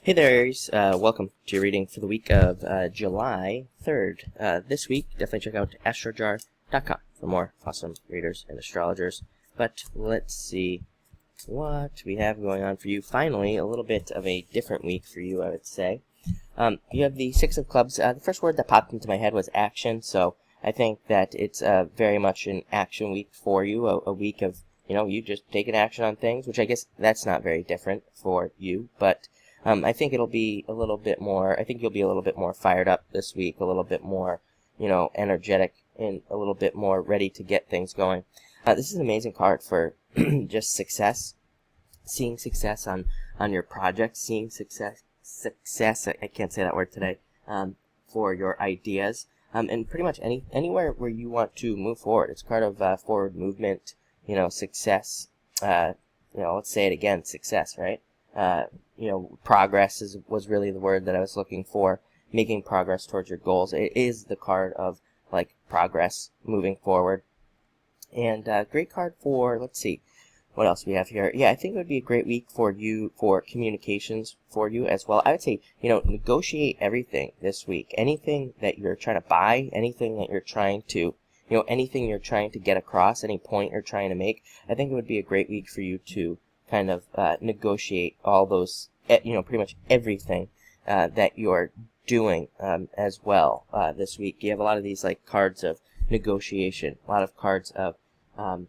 Hey there, Aries. Welcome to your reading for the week of July 3rd. This week, definitely check out astrojar.com for more awesome readers and astrologers. But let's see what we have going on for you. Finally, a little bit of a different week for you, I would say. You have the Six of Clubs. The first word that popped into my head was action, so I think that it's very much an action week for you, a week of, you just taking action on things, which I guess that's not very different for you, but I think it'll be a little bit more, I think you'll be a little bit more fired up this week, a little bit more, energetic, and a little bit more ready to get things going. This is an amazing card for just success, seeing success on your project, seeing success, I can't say that word today, for your ideas, and pretty much anywhere where you want to move forward. It's a card of forward movement, success, let's say it again, success, right? Progress was really the word that I was looking for, making progress towards your goals. It is the card of, progress, moving forward. And great card for, let's see, what else we have here. Yeah, I think it would be a great week for you, for communications for you as well. I would say, negotiate everything this week. Anything that you're trying to buy, anything that you're trying to, anything you're trying to get across, any point you're trying to make, I think it would be a great week for you to kind of negotiate all those, pretty much everything that you're doing as well this week. You have a lot of these cards of negotiation, a lot of cards of kind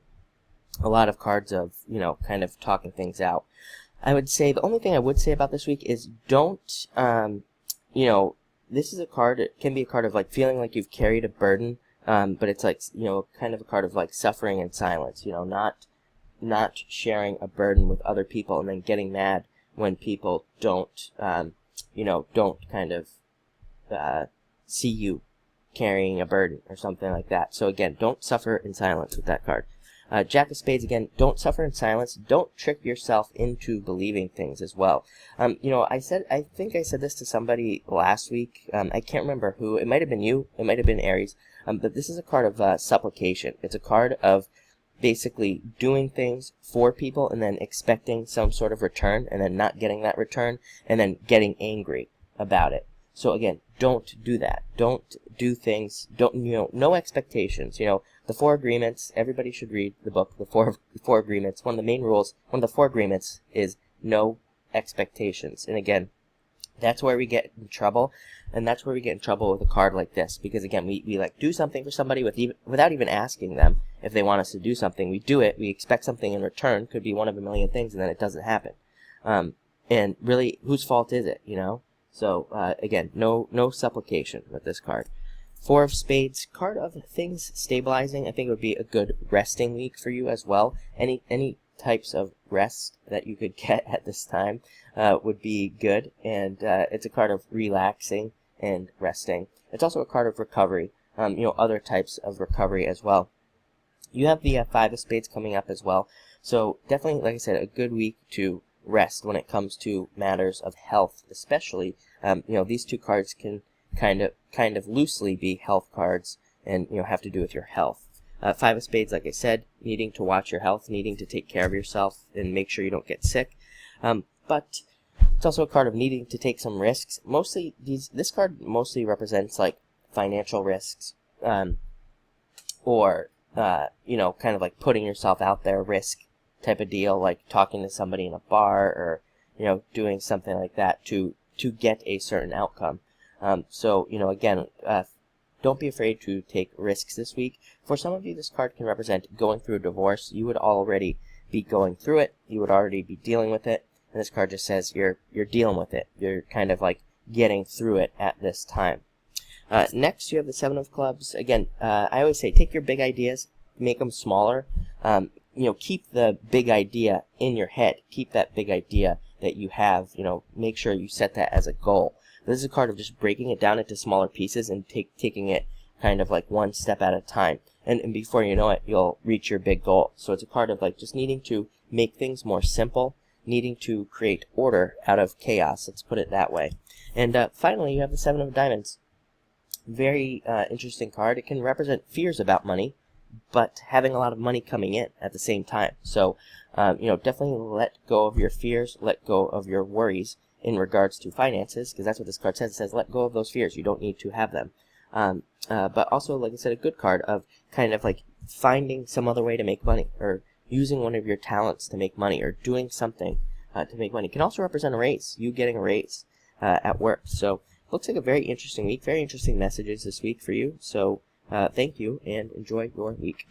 of talking things out. I would say the only thing I would say about this week is don't, this is a card. It can be a card of feeling like you've carried a burden, but it's kind of a card of suffering in silence. Not sharing a burden with other people and then getting mad when people don't kind of see you carrying a burden or something like that. So again, don't suffer in silence with that card. Jack of Spades, again, don't suffer in silence. Don't trick yourself into believing things as well. I think I said this to somebody last week. I can't remember who. It might have been you. It might have been Aries. But this is a card of supplication. It's a card of basically doing things for people and then expecting some sort of return and then not getting that return and then getting angry about it. So again, don't do that. Don't do things, no expectations. The Four Agreements, everybody should read the book, The Four Agreements. One of the main rules, one of the Four Agreements is no expectations. And again, that's where we get in trouble, and that's where we get in trouble with a card like this, because again, we do something for somebody without even asking them if they want us to do something. We do it, we expect something in return, could be one of a million things, and then it doesn't happen. And really, whose fault is it, So, again, no supplication with this card. Four of Spades, card of things stabilizing. I think it would be a good resting week for you as well. Any types of rest that you could get at this time would be good, and it's a card of relaxing and resting. It's also a card of recovery, other types of recovery as well. You have the Five of Spades coming up as well, so definitely, like I said, a good week to rest when it comes to matters of health, especially. These two cards can kind of loosely be health cards, and have to do with your health. Five of Spades, like I said, needing to watch your health, needing to take care of yourself and make sure you don't get sick. But it's also a card of needing to take some risks. Mostly, this card mostly represents financial risks, or kind of putting yourself out there, risk type of deal, like talking to somebody in a bar or doing something like that to get a certain outcome. So again, don't be afraid to take risks this week. For some of you, this card can represent going through a divorce. You would already be going through it. You would already be dealing with it. And this card just says you're dealing with it. You're kind of getting through it at this time. Next, you have the Seven of Clubs. Again, I always say take your big ideas, make them smaller. Keep the big idea in your head. Keep that big idea that you have, make sure you set that as a goal. This is a card of just breaking it down into smaller pieces and taking it kind of one step at a time. And before you know it, you'll reach your big goal. So it's a card of just needing to make things more simple, needing to create order out of chaos, let's put it that way. And finally, you have the Seven of Diamonds. Very interesting card. It can represent fears about money, but having a lot of money coming in at the same time. So, definitely let go of your fears, let go of your worries, in regards to finances, because that's what this card says. It says, let go of those fears. You don't need to have them. But also, like I said, a good card of kind of like finding some other way to make money, or using one of your talents to make money, or doing something to make money. It can also represent a raise, you getting a raise at work. So looks like a very interesting week, very interesting messages this week for you. So thank you, and enjoy your week.